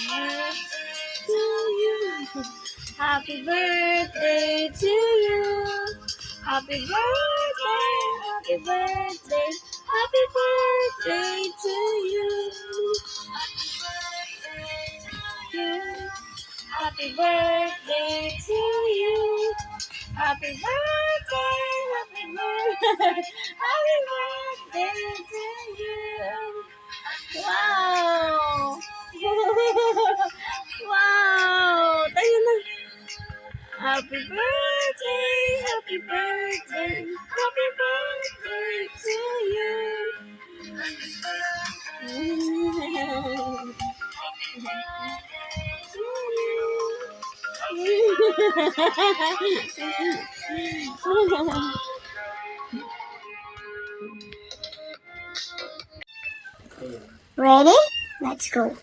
to you. Happy birthday to you. Happy birthday, happy birthday, happy birthday to you. Happy birthday to you. Happy birthday, happy birthday, happy birthday to you. Wow! Wow! Tayo na. Happy birthday, happy birthday, happy birthday to you. Ready? Let's go.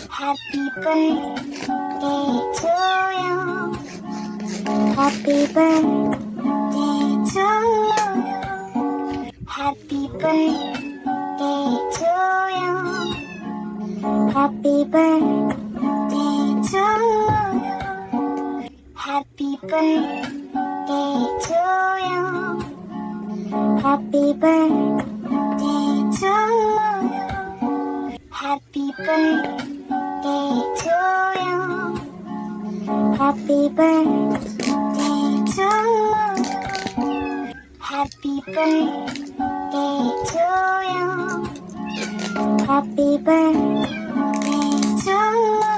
Happy birthday to you. Happy birthday to you. Happy birthday to you. Happy birthday to you. Happy birthday to you. Happy birthday to you. Happy birthday to you. Happy birthday to you. Happy birthday to you. Happy birthday to you.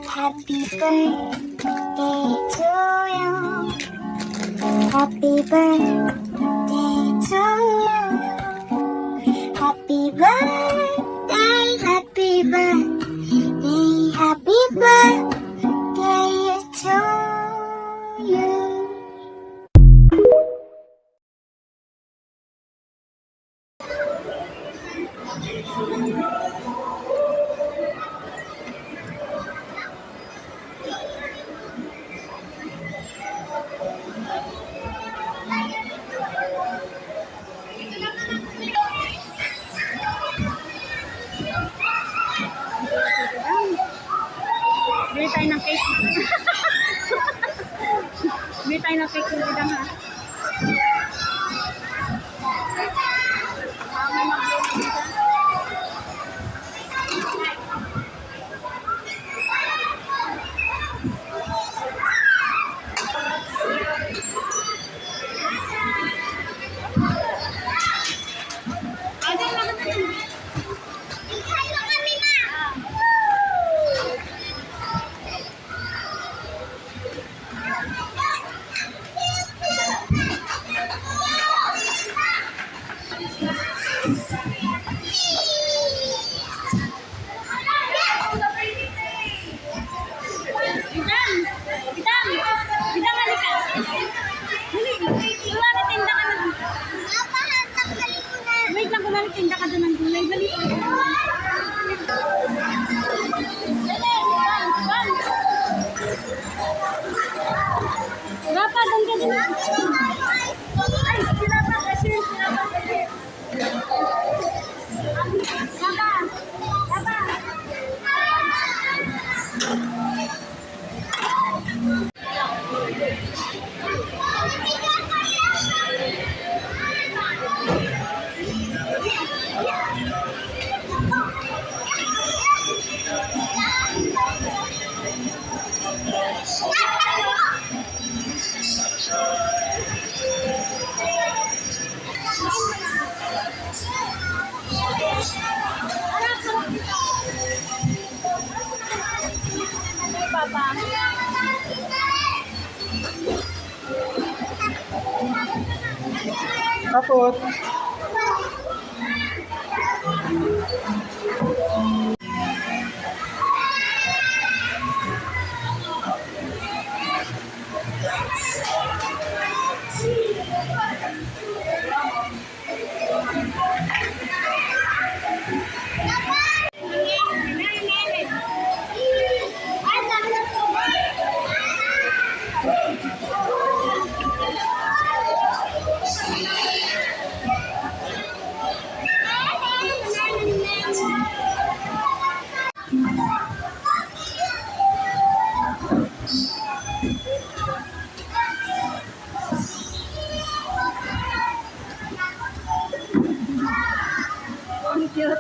Happy birthday to you. Happy birthday to you. Happy birthday, happy birthday, happy birthday to you. Bili tayo ng cake. Bili tayo ng cake ng bidang ha. Tinda ka doon ng gulay. Balik. Rapa, doon ka din. Ay, sinapa kasi. Sinapa kasi. Rapa. Rapa. Papa. Takot. Cute.